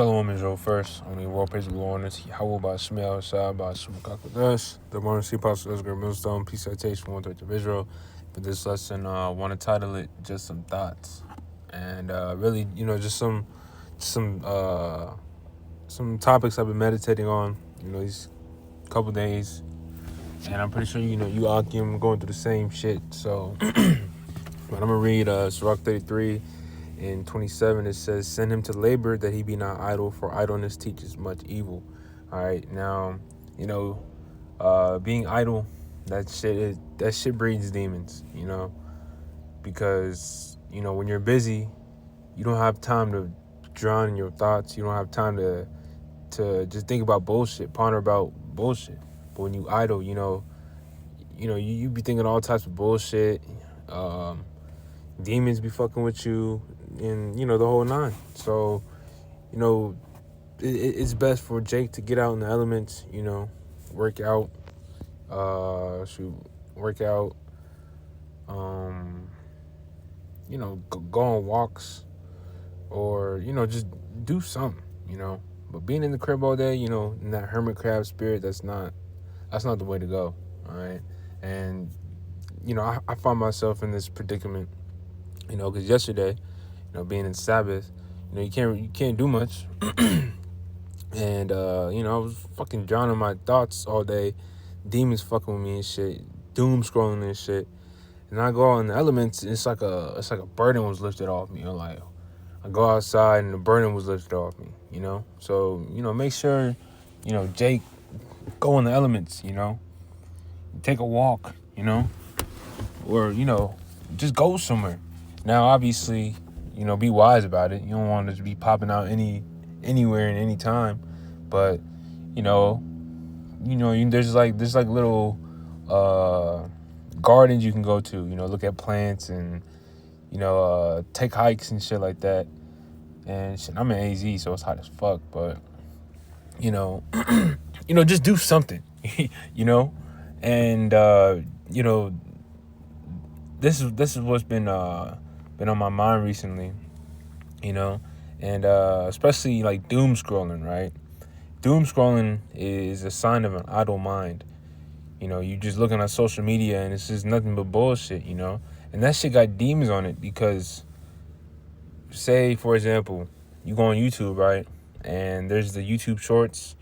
Shalom Israel first. Only world praise the Lord. It's Yahweh by Shmuel Shah by Shumukakodesh. The Morning Sea Apostle Ezra Millstone. Peace citation from 1 of Israel. For this lesson, I want to title it just some thoughts. And really, just some topics I've been meditating on, these couple days. And I'm pretty sure, you Akim going through the same shit. So, but I'm going to read Sirach 33. In 27, it says, "Send him to labor that he be not idle, for idleness teaches much evil." All right, now, being idle, that shit breeds demons, because, when you're busy, you don't have time to drown in your thoughts. You don't have time to just think about bullshit, ponder about bullshit. But when you idle, you be thinking all types of bullshit. Demons be fucking with you, and the whole nine. So it's best for Jake to get out in the elements, work out, go on walks, or just do something, but being in the crib all day, in that hermit crab spirit, that's not the way to go. All right. And I find myself in this predicament, because yesterday, being in Sabbath, you can't do much. And, I was fucking drowning my thoughts all day. Demons fucking with me and shit. Doom scrolling and shit. And I go out in the elements, it's like a burden was lifted off me. Like, I go outside and the burden was lifted off me, So, make sure, Jake, go in the elements, take a walk, or, just go somewhere. Now, obviously, be wise about it. You don't want it to be popping out anywhere and any time. But, there's like little gardens you can go to, look at plants and, take hikes and shit like that. And shit, I'm in AZ, so it's hot as fuck. But, just do something, And, this is what's been on my mind recently, and especially like doom scrolling, right? Doom scrolling is a sign of an idle mind. You just looking at social media and it's just nothing but bullshit, and that shit got demons on it. Because say, for example, you go on YouTube, right, and there's the YouTube shorts.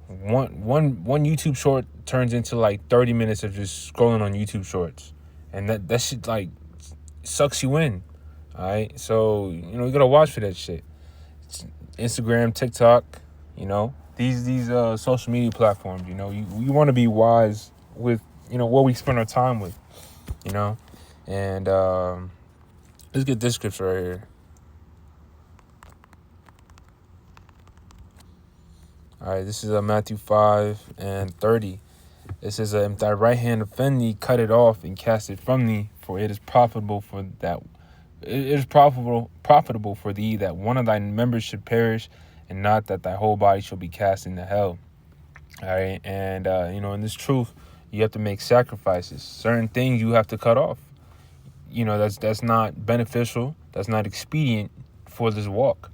One YouTube short turns into like 30 minutes of just scrolling on YouTube shorts, and that shit like sucks you in. All right, so you gotta watch for that shit. It's Instagram, TikTok, these social media platforms. You want to be wise with what we spend our time with, and let's get this scripture right here. All right, this is Matthew 5:30. It says, "If thy right hand offend thee, cut it off and cast it from thee, for it is profitable for thee that one of thy members should perish, and not that thy whole body shall be cast into hell." All right, and in this truth, you have to make sacrifices. Certain things you have to cut off. That's not beneficial. That's not expedient for this walk.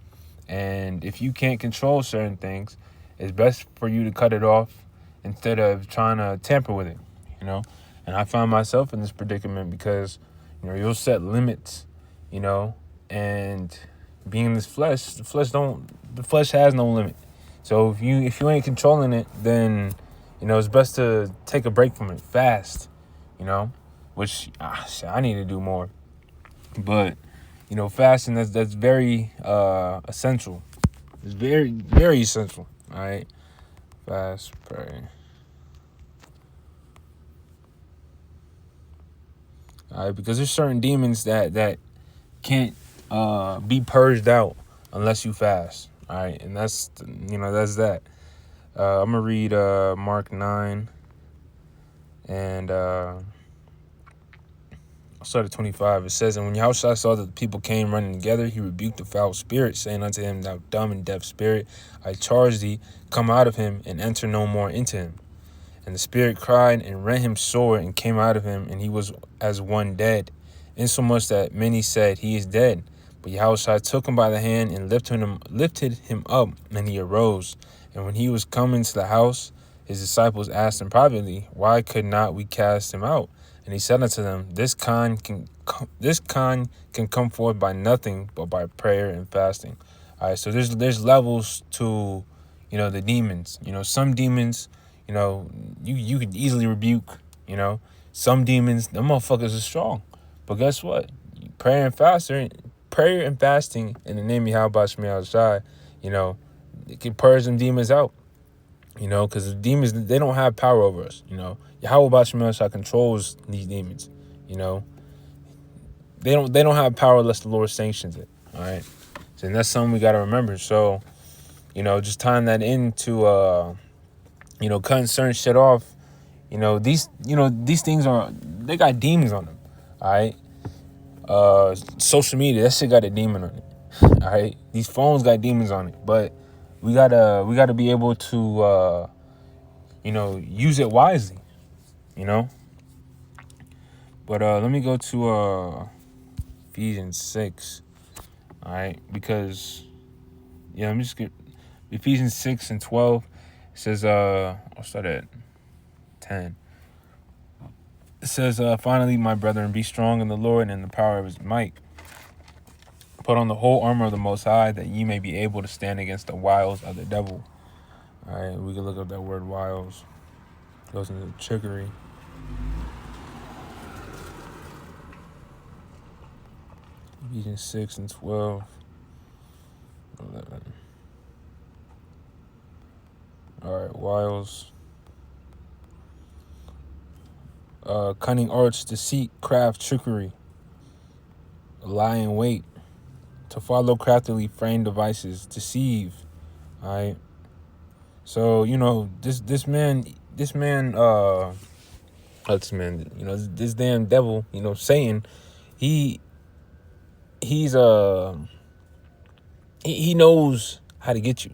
And if you can't control certain things, it's best for you to cut it off instead of trying to tamper with it, And I find myself in this predicament because, you'll set limits, and being in this flesh, the flesh has no limit. So if you ain't controlling it, then, it's best to take a break from it, fast, which I need to do more. But, fasting, that's very essential. It's very, very essential. All right. Fast, pray. All right, because there's certain demons that can't be purged out unless you fast. All right, and that's that. I'm gonna read Mark 9, and I'll start at 25. It says, "And when Yahushua saw that the people came running together, he rebuked the foul spirit, saying unto him, Thou dumb and deaf spirit, I charge thee, come out of him, and enter no more into him. And the spirit cried and rent him sore, and came out of him, and he was as one dead, insomuch that many said, He is dead. But Yahushua took him by the hand and lifted him up, and he arose. And when he was coming to the house, his disciples asked him privately, "Why could not we cast him out?" And he said unto them, This kind can come forth by nothing but by prayer and fasting. All right, so there's levels to, the demons. Some demons, you could easily rebuke. Some demons, them motherfuckers are strong. But guess what? Prayer and fasting in the name of Yahweh Shema Shai, it can purge them demons out. Because the demons, they don't have power over us. Yahweh Shema Shai controls these demons. They don't have power unless the Lord sanctions it. All right. So that's something we got to remember. So, just tying that into, cutting certain shit off. These things they got demons on them. All right. Social media, that shit got a demon on it. All right. These phones got demons on it. But we gotta be able to, use it wisely. But let me go to Ephesians 6. All right, because let me just get Ephesians 6 and 12. It says, I'll start at 10. It says, finally, my brethren, be strong in the Lord and in the power of his might. Put on the whole armor of the Most High, that ye may be able to stand against the wiles of the devil. All right, we can look up that word wiles. It goes into trickery. Ephesians 6 and 12. 11. All right, wiles. Cunning arts, deceit, craft, trickery, lie in wait, to follow craftily framed devices, deceive. All right. So this damn devil, Satan, he knows how to get you.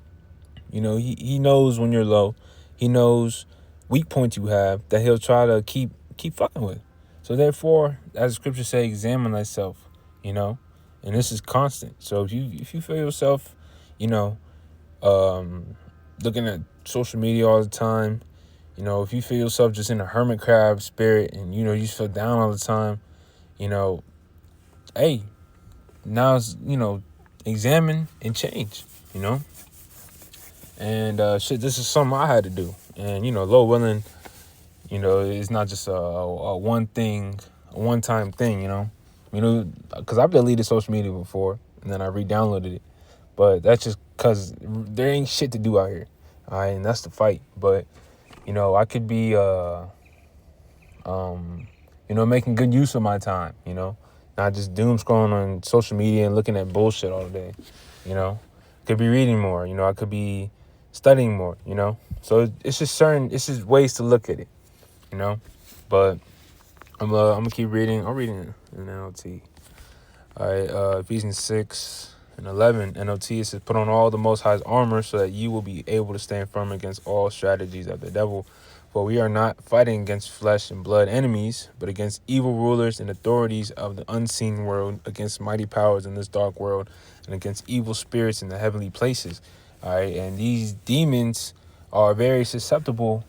He knows when you're low. He knows weak points you have that he'll try to keep fucking with. So therefore, as the scriptures say, examine thyself, and this is constant. So if you feel yourself, looking at social media all the time, if you feel yourself just in a hermit crab spirit and, you just feel down all the time, hey, now it's, examine and change, and this is something I had to do. And, Lord willing, it's not just a one-time thing, because I've deleted social media before and then I re-downloaded it. But that's just because there ain't shit to do out here. All right, and that's the fight. But, I could be, making good use of my time, not just doom scrolling on social media and looking at bullshit all day, Could be reading more, I could be studying more, So it's just ways to look at it, But I'm gonna keep reading. I'm reading in NLT. All right, Ephesians 6 and 11 NLT. It says, "Put on all the Most High's armor, so that you will be able to stand firm against all strategies of the devil. For we are not fighting against flesh and blood enemies, but against evil rulers and authorities of the unseen world, against mighty powers in this dark world, and against evil spirits in the heavenly places." All right, and these demons are very susceptible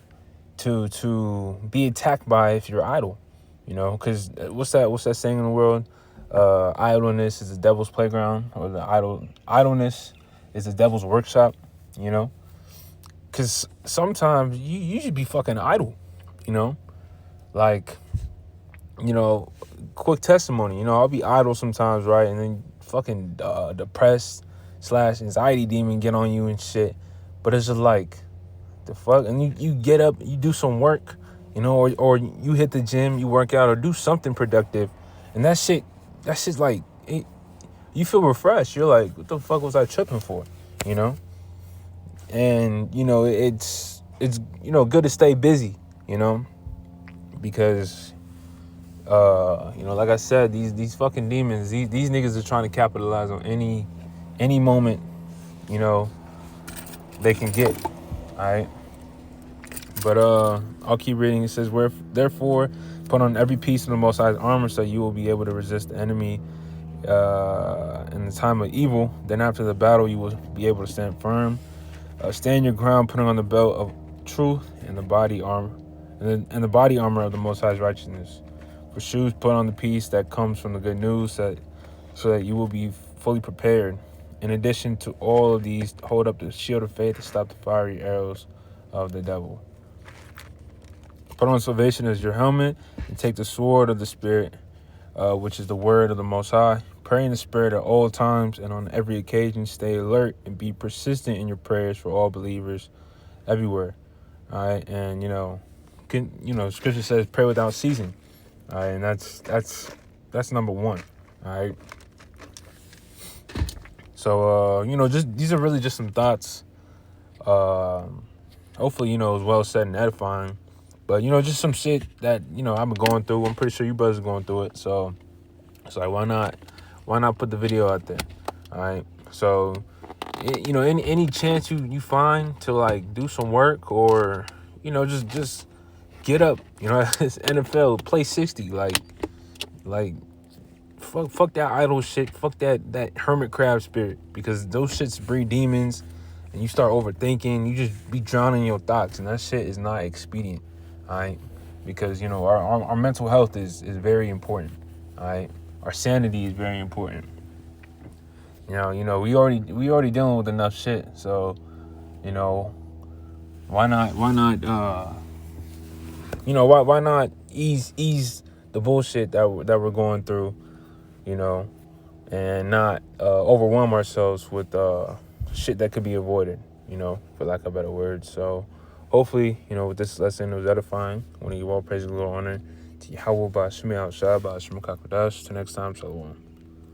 to be attacked by if you're idle, because what's that saying in the world? Idleness is the devil's playground, or idleness is the devil's workshop, because sometimes you should be fucking idle, like, quick testimony, I'll be idle sometimes, right? And then fucking depressed / anxiety demon get on you and shit. But it's just like, the fuck? And you get up, you do some work, or you hit the gym, you work out, or do something productive, and that's like, you feel refreshed. You're like, what the fuck was I tripping for, And it's good to stay busy, because like I said, these fucking demons, these niggas are trying to capitalize on any moment, they can get. All right. But I'll keep reading. It says, therefore, put on every piece of the Most High's armor, so you will be able to resist the enemy in the time of evil. Then after the battle, you will be able to stand firm. Stand your ground, putting on the belt of truth and the body armor, and the body armor of the Most High's righteousness. For shoes, put on the peace that comes from the good news, so that you will be fully prepared. In addition to all of these, hold up the shield of faith to stop the fiery arrows of the devil. Put on salvation as your helmet, and take the sword of the Spirit, which is the word of the Most High. Pray in the Spirit at all times, and on every occasion stay alert and be persistent in your prayers for all believers everywhere. All right, and Scripture says pray without ceasing. All right, and that's number one. All right. So just these are really just some thoughts. Hopefully, it was well said and edifying. But just some shit that I've been going through. I'm pretty sure you brothers are going through it. So it's like, why not put the video out there? All right. So any chance you find to like do some work, or just get up. It's NFL, play 60. Like fuck that idol shit. Fuck that hermit crab spirit, because those shits breed demons, and you start overthinking. You just be drowning in your thoughts, and that shit is not expedient. All right, because our mental health is very important. All right, our sanity is very important. We already dealing with enough shit, so why not why not ease the bullshit that we're going through, and not overwhelm ourselves with shit that could be avoided, for lack of better words. So hopefully, with this lesson, it was edifying. I want to give all praise and glory, honor to Yahweh, Ba'ashmi, Al-Shah, Ba'ashmi, Kakadash. Till next time, Shalom.